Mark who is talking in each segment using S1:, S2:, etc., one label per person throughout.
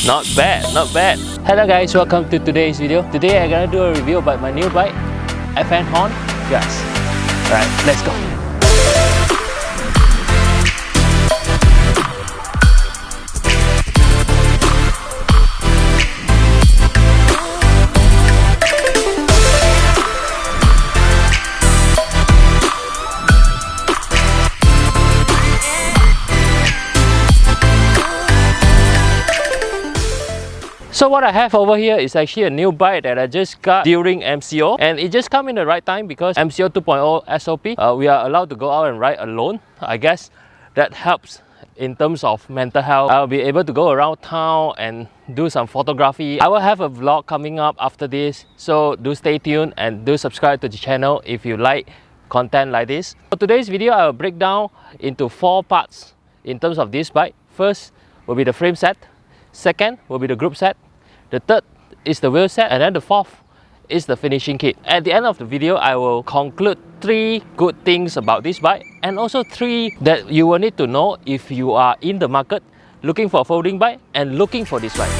S1: Not bad, not bad. Hello guys, welcome to today's video. Today I'm gonna do a review about my new bike, Fnhon Gust. Alright, let's go. So what I have over here is actually a new bike that I just got during MCO, and it just come in the right time because MCO 2.0 SOP, we are allowed to go out and ride alone. I guess that helps in terms of mental health. I'll be able to go around town and do some photography. I will have a vlog coming up after this, so do stay tuned and do subscribe to the channel if you like content like this. For today's video, I will break down into 4 parts in terms of this bike. First will be the frame set, second will be the group set, the third is the wheel set, and then the fourth is the finishing kit. At the end of the video, I will conclude 3 good things about this bike and also 3 that you will need to know if you are in the market looking for a folding bike and looking for this bike.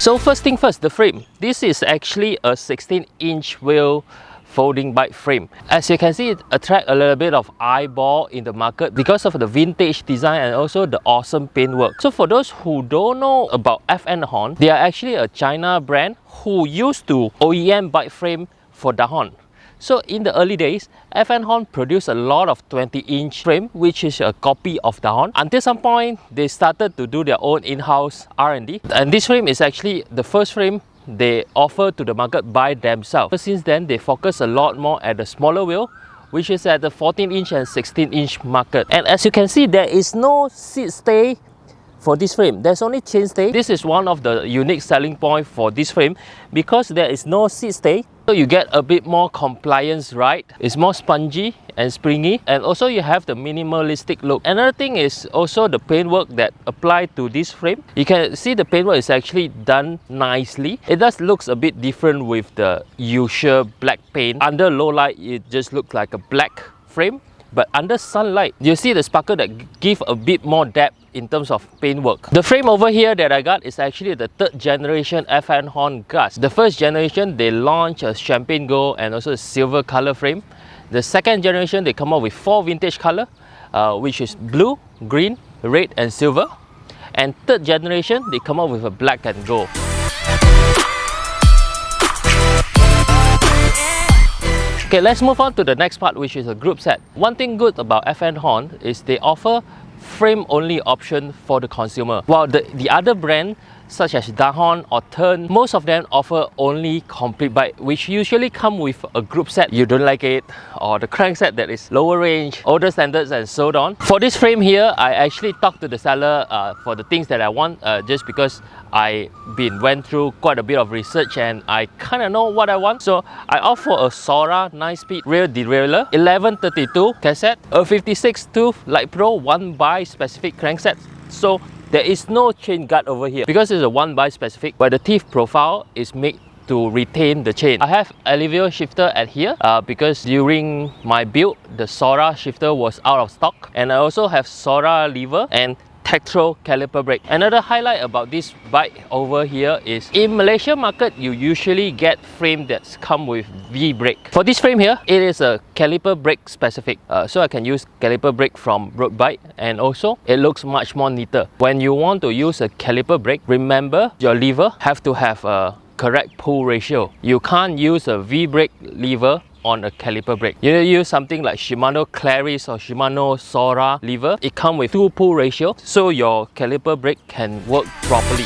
S1: So first thing first, the frame. This is actually a 16-inch wheel folding bike frame. As you can see, it attracts a little bit of eyeball in the market because of the vintage design and also the awesome paintwork. So for those who don't know about Fnhon, they are actually a China brand who used to OEM bike frame for dahon. So in the early days, Fnhon produced a lot of 20-inch frame, which is a copy of dahon. Until some point, they started to do their own in-house R&D. And this frame is actually the first frame they offer to the market by themselves. But since then, they focus a lot more at the smaller wheel, which is at the 14-inch and 16-inch market. And as you can see, there is no seat stay for this frame. There's only chain stay. This is one of the unique selling points for this frame because there is no seat stay. So you get a bit more compliance ride. It's more spongy and springy, and also you have the minimalistic look. Another thing is also the paintwork that applied to this frame. You can see the paintwork is actually done nicely. It does looks a bit different with the usual black paint. Under low light, it just looks like a black frame. But under sunlight, you see the sparkle that give a bit more depth in terms of paintwork. The frame over here that I got is actually the 3rd generation Fnhon Gust. The 1st generation, they launched a champagne gold and also a silver color frame. The 2nd generation, they come up with 4 vintage color, which is blue, green, red and silver. And 3rd generation, they come up with a black and gold. Okay, let's move on to the next part, which is a group set. One thing good about Fnhon is they offer frame-only option for the consumer. While the other brand, such as dahon or Turn, most of them offer only complete bike, which usually come with a group set. You don't like it, or the crankset that is lower range, older standards and so on. For this frame here, I actually talked to the seller for the things that I want, just because I went through quite a bit of research and I kind of know what I want. So I opt for a Sora 9-speed rear derailleur, 1132 cassette, a 56 tooth Light Pro 1x specific crankset. So there is no chain guard over here because it's a 1x specific, but the teeth profile is made to retain the chain. I have Alivio shifter at here because during my build, the Sora shifter was out of stock, and I also have Sora lever and Tektro caliper brake. Another highlight about this bike over here is in Malaysia market, you usually get frame that's come with V brake. For this frame here, it is a caliper brake specific, so I can use caliper brake from road bike, and also it looks much more neater. When you want to use a caliper brake, remember your lever have to have a correct pull ratio. You can't use a V brake lever on a caliper brake. You use something like Shimano Claris or Shimano Sora lever. It comes with 2 pull ratio, so your caliper brake can work properly.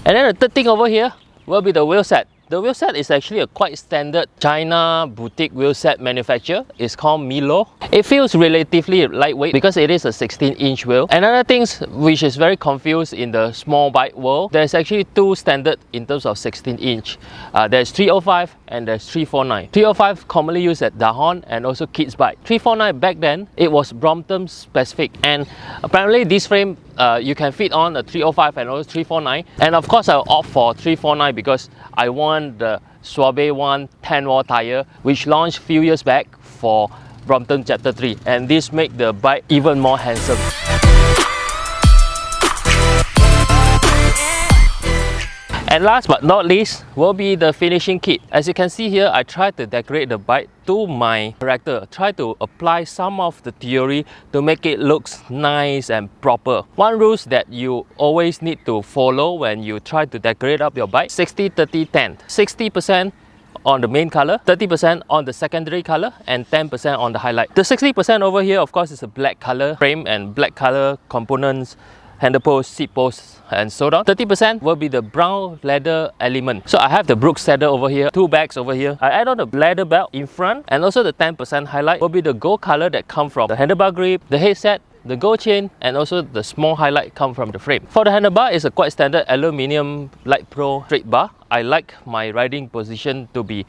S1: And then the third thing over here will be the wheel set. The wheel set is actually a quite standard China boutique wheel set manufacturer. It's called Milo. It feels relatively lightweight because it is a 16-inch wheel. Another thing which is very confused in the small bike world, there's actually 2 standard in terms of 16-inch. There's 305 and there's 349. 305 commonly used at dahon and also kids bike. 349 back then, it was Brompton specific, and apparently this frame you can fit on a 305 and also 349, and of course I'll opt for 349 because I want the Swabe 1 10-wall tire, which launched a few years back for Brompton Chapter 3, and this makes the bike even more handsome. And last but not least will be the finishing kit. As you can see here, I tried to decorate the bike to my character, try to apply some of the theory to make it look nice and proper. One rule that you always need to follow when you try to decorate up your bike: 60-30-10. 60% on the main color, 30% on the secondary color, and 10% on the highlight. The 60% over here, of course, is a black color frame and black color components, handle post, seat post, and so on. 30% will be the brown leather element. So I have the Brooks saddle over here, two bags over here. I add on the leather belt in front, and also the 10% highlight will be the gold color that come from the handlebar grip, the headset, the gold chain, and also the small highlight come from the frame. For the handlebar, it's a quite standard aluminium Light Pro straight bar. I like my riding position to be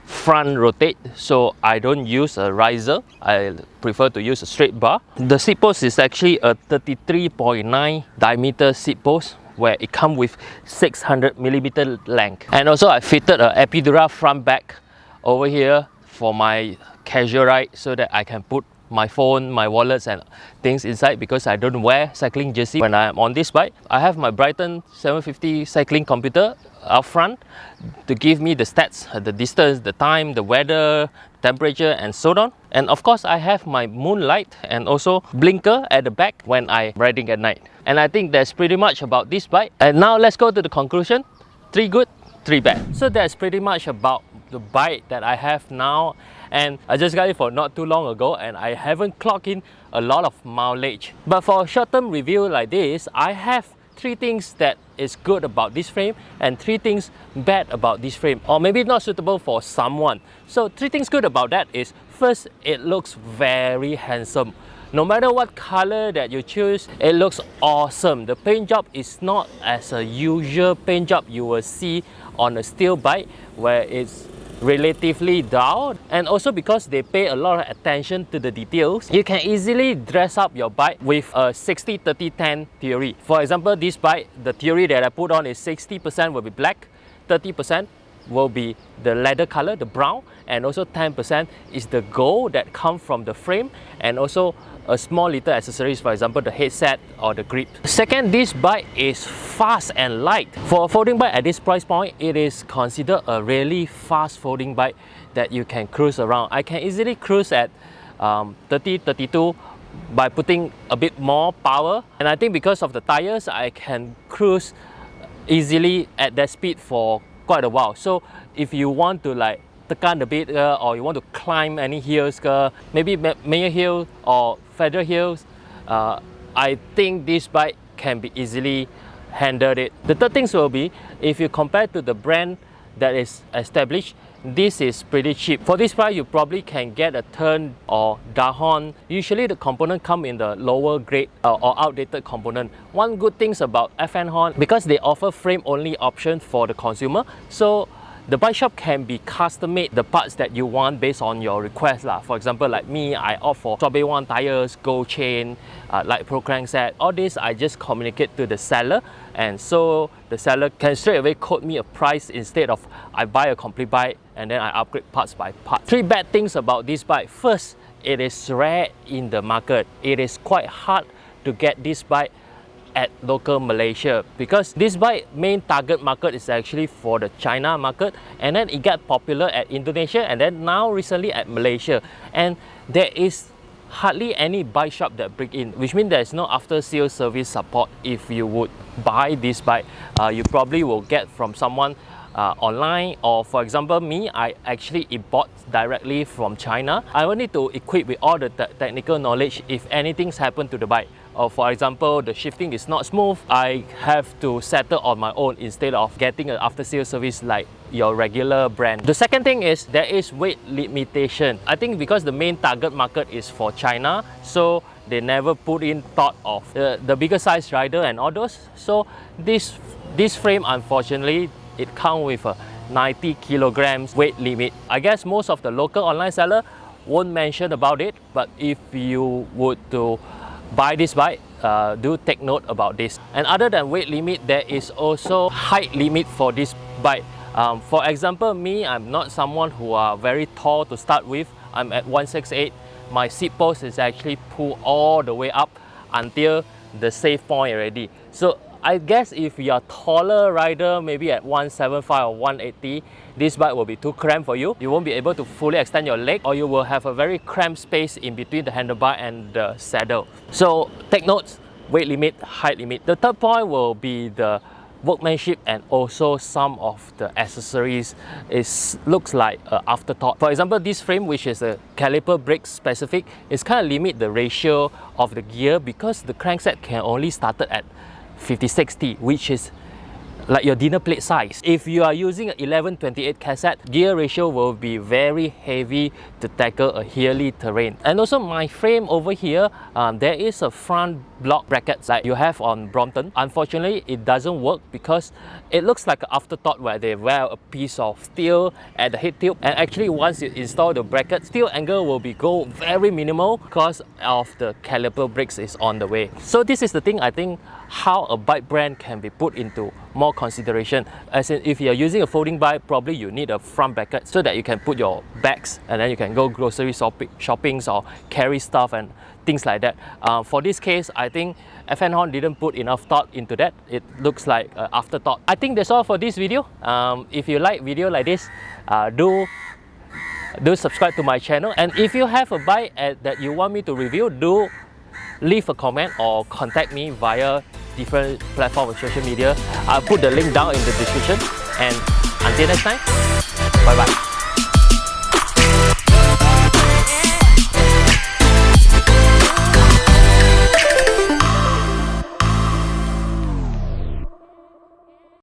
S1: front rotate, so I don't use a riser. I prefer to use a straight bar. The seat post is actually a 33.9 diameter seat post, where it comes with 600mm length. And also I fitted a epidural front back over here for my casual ride, so that I can put my phone, my wallets and things inside, because I don't wear cycling jersey when I am on this bike. I have my Brighton 750 cycling computer up front to give me the stats, the distance, the time, the weather, temperature, and so on. And of course, I have my moonlight and also blinker at the back when I'm riding at night. And I think that's pretty much about this bike. And now let's go to the conclusion. 3 good, 3 bad. So that's pretty much about the bike that I have now, and I just got it for not too long ago, and I haven't clocked in a lot of mileage. But for a short-term review like this, I have 3 things that is good about this frame and 3 things bad about this frame, or maybe not suitable for someone. So 3 things good about that is, first, it looks very handsome. No matter what color that you choose, it looks awesome. The paint job is not as a usual paint job you will see on a steel bike, where it's relatively dull, and also because they pay a lot of attention to the details, you can easily dress up your bike with a 60-30-10 theory. For example, this bike, the theory that I put on is 60% will be black, 30% will be the leather color, the brown, and also 10% is the gold that comes from the frame, and also a small little accessories, for example the headset or the grip. Second, this bike is fast and light. For a folding bike at this price point, it is considered a really fast folding bike that you can cruise around. I can easily cruise at 30-32 by putting a bit more power, and I think because of the tires, I can cruise easily at that speed for quite a while. So if you want to like tekan a bit, or you want to climb any hills, maybe Mayor Hill or Federal Hills, I think this bike can be easily handled it. The third thing will be, if you compare to the brand that is established, this is pretty cheap. For this price, you probably can get a turn or dahon. Usually the component come in the lower grade or outdated component. One good thing about Fnhon, because they offer frame only option for the consumer, so the bike shop can be custom made the parts that you want based on your request lah. For example, like me, I opt for Swabe 1 tires, gold chain, Light Pro crankset. All this I just communicate to the seller, and so the seller can straight away quote me a price instead of I buy a complete bike and then I upgrade parts by part. 3 bad things about this bike. First, it is rare in the market. It is quite hard to get this bike at local Malaysia, because this bike main target market is actually for the China market, and then it got popular at Indonesia, and then now recently at Malaysia, and there is hardly any bike shop that break in, which means there is no after sales service support. If you would buy this bike, you probably will get from someone online, or for example me, I actually import directly from China. I will need to equip with all the technical knowledge if anything's happened to the bike. Or for example, the shifting is not smooth, I have to settle on my own instead of getting an after sales service like your regular brand. The second thing is, there is weight limitation. I think because the main target market is for China, so they never put in thought of the bigger size rider and all those. So this frame, unfortunately, it comes with a 90 kilograms weight limit. I guess most of the local online seller won't mention about it, but if you would to buy this bike, do take note about this. And other than weight limit, there is also height limit for this bike. For example, me, I'm not someone who are very tall to start with. I'm at 168. My seat post is actually pulled all the way up until the safe point already. So I guess if you're a taller rider, maybe at 175 or 180, this bike will be too cramped for you. You won't be able to fully extend your leg, or you will have a very cramped space in between the handlebar and the saddle. So take notes, weight limit, height limit. The third point will be the workmanship and also some of the accessories. Looks like an afterthought. For example, this frame, which is a caliper brake specific, is kind of limit the ratio of the gear because the crankset can only start at 50/60, which is like your dinner plate size. If you are using an 11/28 cassette, gear ratio will be very heavy to tackle a hilly terrain. And also my frame over here, there is a front block bracket like you have on Brompton. Unfortunately, it doesn't work because it looks like an afterthought where they wear a piece of steel at the head tube, and actually once you install the bracket, steel angle will be go very minimal because of the caliper brakes is on the way. So this is the thing, I think, how a bike brand can be put into more consideration. As in, if you're using a folding bike, probably you need a front bracket so that you can put your bags and then you can go grocery shoppings or carry stuff and things like that. For this case, I think Fnhon didn't put enough thought into that. It looks like an afterthought. I think that's all for this video. If you like video like this, do subscribe to my channel. And if you have a bike that you want me to review, do leave a comment or contact me via different platforms of social media. I'll put the link down in the description. And until next time, bye bye.